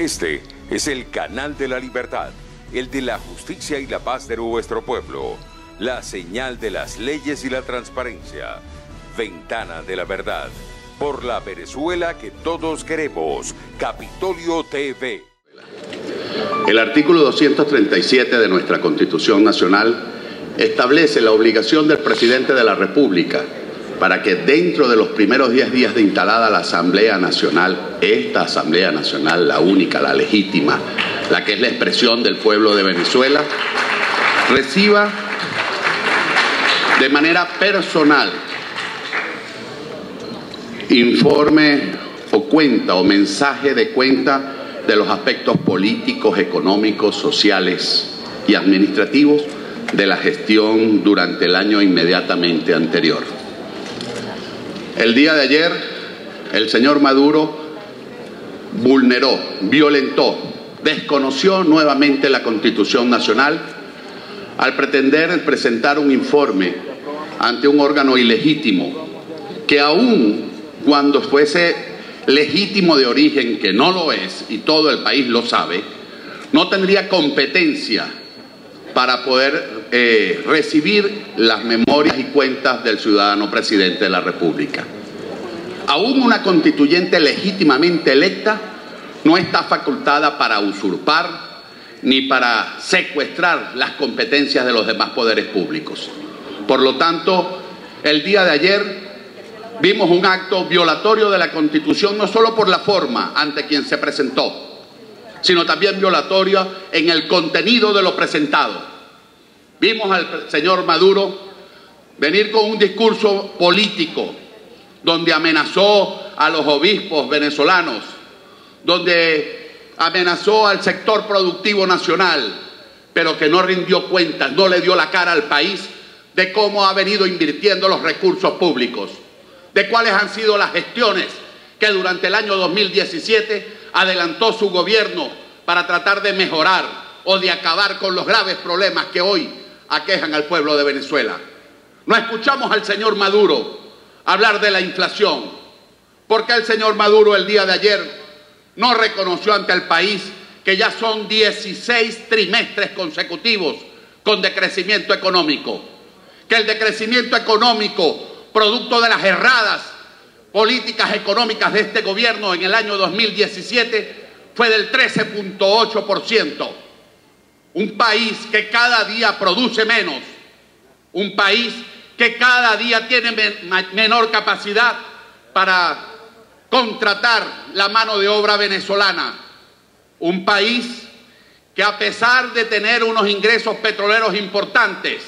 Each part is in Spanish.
Este es el canal de la libertad, el de la justicia y la paz de nuestro pueblo, la señal de las leyes y la transparencia, Ventana de la Verdad, por la Venezuela que todos queremos, Capitolio TV. El artículo 237 de nuestra Constitución Nacional establece la obligación del presidente de la República para que dentro de los primeros 10 días de instalada la Asamblea Nacional, esta Asamblea Nacional, la única, la legítima, la que es la expresión del pueblo de Venezuela, reciba de manera personal informe o cuenta o mensaje de cuenta de los aspectos políticos, económicos, sociales y administrativos de la gestión durante el año inmediatamente anterior. El día de ayer, el señor Maduro vulneró, violentó, desconoció nuevamente la Constitución Nacional al pretender presentar un informe ante un órgano ilegítimo que aún cuando fuese legítimo de origen, que no lo es, y todo el país lo sabe, no tendría competencia para poder recibir las memorias y cuentas del ciudadano presidente de la República. Aún una constituyente legítimamente electa no está facultada para usurpar ni para secuestrar las competencias de los demás poderes públicos. Por lo tanto, el día de ayer vimos un acto violatorio de la Constitución, no solo por la forma ante quien se presentó, sino también violatorio en el contenido de lo presentado. Vimos al señor Maduro venir con un discurso político donde amenazó a los obispos venezolanos, donde amenazó al sector productivo nacional, pero que no rindió cuentas, no le dio la cara al país de cómo ha venido invirtiendo los recursos públicos, de cuáles han sido las gestiones que durante el año 2017 adelantó su gobierno para tratar de mejorar o de acabar con los graves problemas que hoy aquejan al pueblo de Venezuela. No escuchamos al señor Maduro hablar de la inflación, porque el señor Maduro el día de ayer no reconoció ante el país que ya son 16 trimestres consecutivos con decrecimiento económico, que el decrecimiento económico producto de las erradas políticas económicas de este gobierno en el año 2017 fue del 13.8%. Un país que cada día produce menos, un país que cada día tiene menor capacidad para contratar la mano de obra venezolana, un país que a pesar de tener unos ingresos petroleros importantes,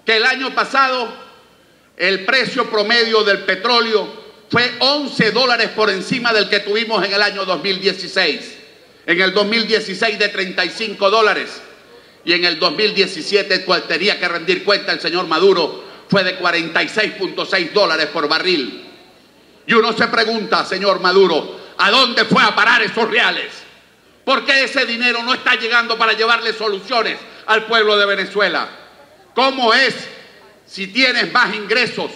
que el año pasado el precio promedio del petróleo fue $11 por encima del que tuvimos en el año 2016. En el 2016 de $35 y en el 2017 tenía que rendir cuenta el señor Maduro fue de $46.6 por barril. Y uno se pregunta, señor Maduro, ¿a dónde fue a parar esos reales? ¿Por qué ese dinero no está llegando para llevarle soluciones al pueblo de Venezuela? ¿Cómo es, si tienes más ingresos,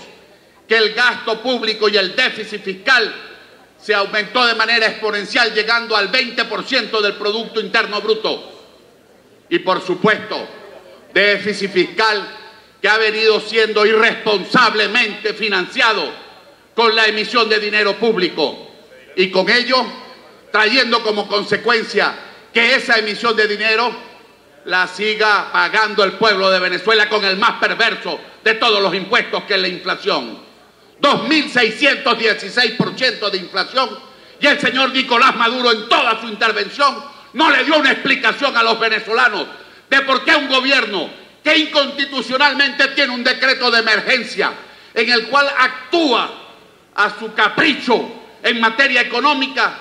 que el gasto público y el déficit fiscal se aumentó de manera exponencial, llegando al 20% del Producto Interno Bruto? Y por supuesto, déficit fiscal que ha venido siendo irresponsablemente financiado con la emisión de dinero público y con ello trayendo como consecuencia que esa emisión de dinero la siga pagando el pueblo de Venezuela con el más perverso de todos los impuestos, que es la inflación. 2.616% de inflación, y el señor Nicolás Maduro en toda su intervención no le dio una explicación a los venezolanos de por qué un gobierno que inconstitucionalmente tiene un decreto de emergencia en el cual actúa a su capricho en materia económica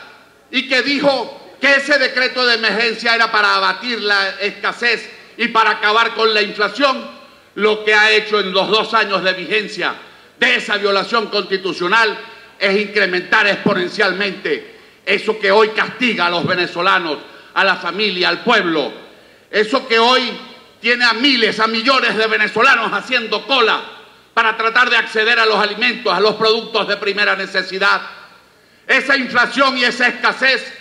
y que dijo que ese decreto de emergencia era para abatir la escasez y para acabar con la inflación, lo que ha hecho en los 2 años de vigencia de esa violación constitucional es incrementar exponencialmente eso que hoy castiga a los venezolanos, a la familia, al pueblo, eso que hoy tiene a miles, a millones de venezolanos haciendo cola para tratar de acceder a los alimentos, a los productos de primera necesidad. Esa inflación y esa escasez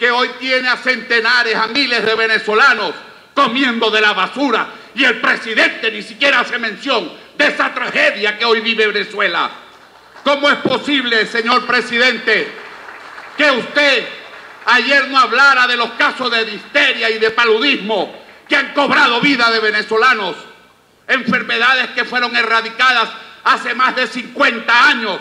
que hoy tiene a centenares, a miles de venezolanos comiendo de la basura, y el presidente ni siquiera hace mención de esa tragedia que hoy vive Venezuela. ¿Cómo es posible, señor presidente, que usted ayer no hablara de los casos de difteria y de paludismo que han cobrado vida de venezolanos? Enfermedades que fueron erradicadas hace más de 50 años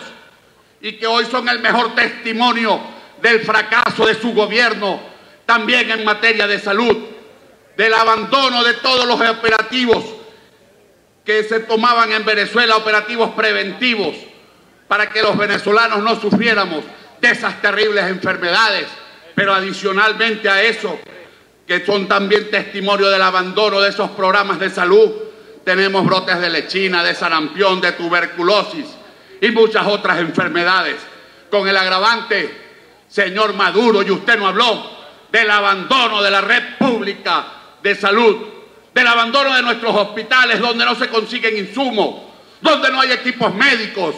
y que hoy son el mejor testimonio del fracaso de su gobierno, también en materia de salud, del abandono de todos los operativos que se tomaban en Venezuela, operativos preventivos, para que los venezolanos no sufriéramos de esas terribles enfermedades. Pero adicionalmente a eso, que son también testimonio del abandono de esos programas de salud, tenemos brotes de lechina, de sarampión, de tuberculosis y muchas otras enfermedades, con el agravante, señor Maduro, y usted no habló del abandono de la red pública de salud, del abandono de nuestros hospitales donde no se consiguen insumos, donde no hay equipos médicos,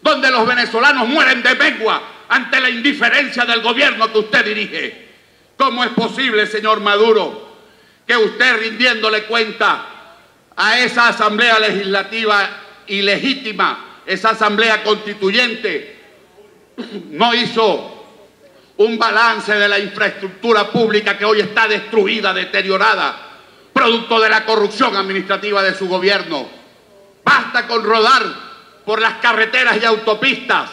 donde los venezolanos mueren de mengua ante la indiferencia del gobierno que usted dirige. ¿Cómo es posible, señor Maduro, que usted, rindiéndole cuenta a esa asamblea legislativa ilegítima, esa asamblea constituyente, no hizo un balance de la infraestructura pública que hoy está destruida, deteriorada, producto de la corrupción administrativa de su gobierno? Basta con rodar por las carreteras y autopistas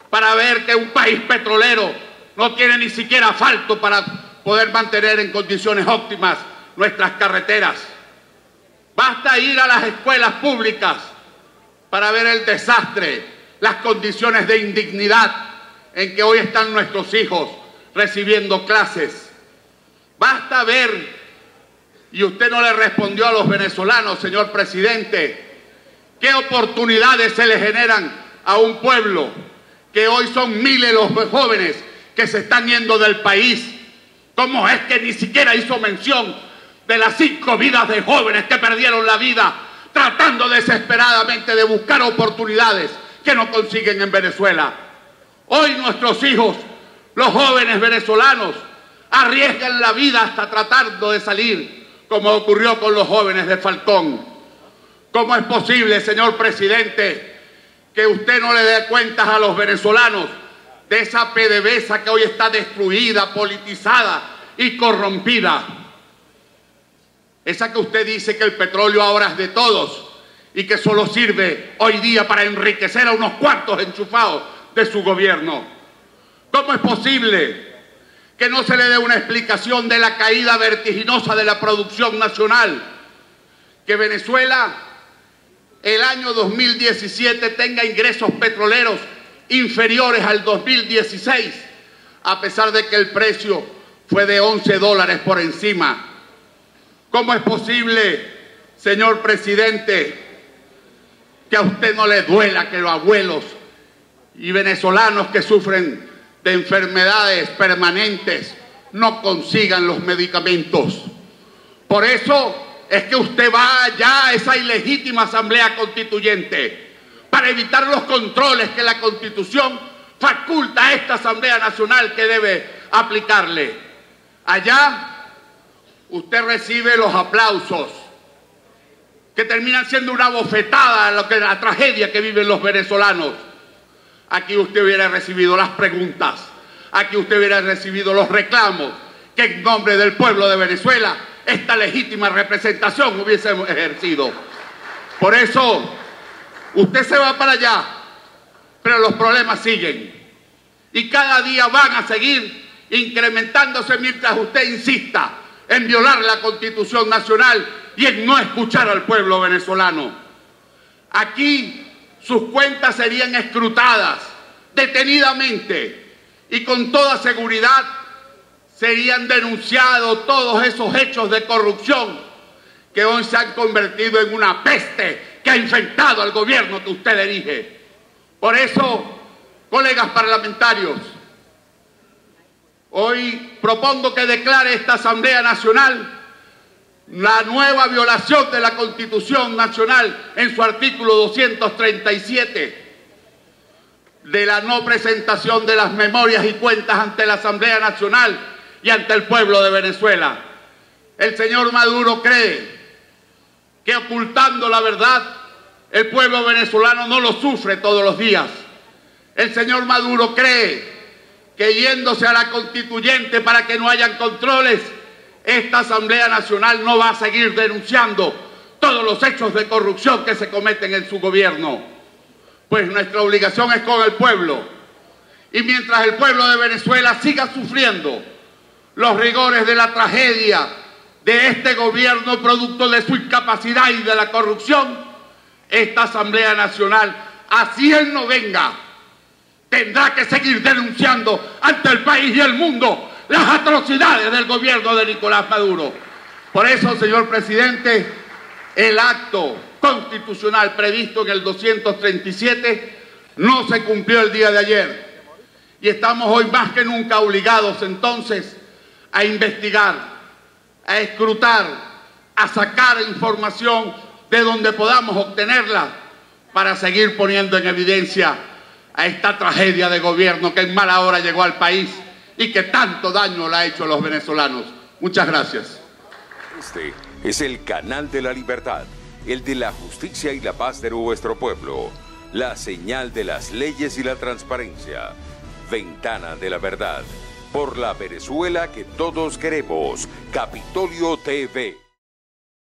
para ver que un país petrolero no tiene ni siquiera asfalto para poder mantener en condiciones óptimas nuestras carreteras. Basta ir a las escuelas públicas para ver el desastre, las condiciones de indignidad en que hoy están nuestros hijos recibiendo clases. Basta ver, y usted no le respondió a los venezolanos, señor presidente, qué oportunidades se le generan a un pueblo, que hoy son miles los jóvenes que se están yendo del país. ¿Cómo es que ni siquiera hizo mención de las 5 vidas de jóvenes que perdieron la vida tratando desesperadamente de buscar oportunidades que no consiguen en Venezuela? Hoy nuestros hijos, los jóvenes venezolanos, arriesgan la vida hasta tratando de salir, como ocurrió con los jóvenes de Falcón. ¿Cómo es posible, señor presidente, que usted no le dé cuentas a los venezolanos de esa PDVSA que hoy está destruida, politizada y corrompida? Esa que usted dice que el petróleo ahora es de todos y que solo sirve hoy día para enriquecer a unos cuantos enchufados de su gobierno. ¿Cómo es posible que no se le dé una explicación de la caída vertiginosa de la producción nacional? Que Venezuela el año 2017 tenga ingresos petroleros inferiores al 2016, a pesar de que el precio fue de $11 por encima. ¿Cómo es posible, señor presidente, que a usted no le duela que los abuelos y venezolanos que sufren de enfermedades permanentes no consigan los medicamentos? Por eso es que usted va allá a esa ilegítima asamblea constituyente para evitar los controles que la Constitución faculta a esta Asamblea Nacional que debe aplicarle. Allá usted recibe los aplausos que terminan siendo una bofetada a la tragedia que viven los venezolanos. Aquí usted hubiera recibido las preguntas, aquí usted hubiera recibido los reclamos que en nombre del pueblo de Venezuela esta legítima representación hubiese ejercido. Por eso usted se va para allá, pero los problemas siguen y cada día van a seguir incrementándose mientras usted insista en violar la Constitución Nacional y en no escuchar al pueblo venezolano. Aquí sus cuentas serían escrutadas detenidamente y con toda seguridad serían denunciados todos esos hechos de corrupción que hoy se han convertido en una peste que ha infectado al gobierno que usted dirige. Por eso, colegas parlamentarios, hoy propongo que declare esta Asamblea Nacional la nueva violación de la Constitución Nacional en su artículo 237 de la no presentación de las memorias y cuentas ante la Asamblea Nacional y ante el pueblo de Venezuela. El señor Maduro cree que ocultando la verdad, el pueblo venezolano no lo sufre todos los días. El señor Maduro cree que yéndose a la constituyente para que no hayan controles, esta Asamblea Nacional no va a seguir denunciando todos los hechos de corrupción que se cometen en su gobierno. Pues nuestra obligación es con el pueblo. Y mientras el pueblo de Venezuela siga sufriendo los rigores de la tragedia de este gobierno producto de su incapacidad y de la corrupción, esta Asamblea Nacional, así él no venga, tendrá que seguir denunciando ante el país y el mundo las atrocidades del gobierno de Nicolás Maduro. Por eso, señor presidente, el acto constitucional previsto en el 237 no se cumplió el día de ayer. Y estamos hoy más que nunca obligados entonces a investigar, a escrutar, a sacar información de donde podamos obtenerla para seguir poniendo en evidencia a esta tragedia de gobierno que en mala hora llegó al país y que tanto daño le ha hecho a los venezolanos. Muchas gracias. Este es el canal de la libertad, el de la justicia y la paz de nuestro pueblo, la señal de las leyes y la transparencia, Ventana de la Verdad, por la Venezuela que todos queremos, Capitolio TV.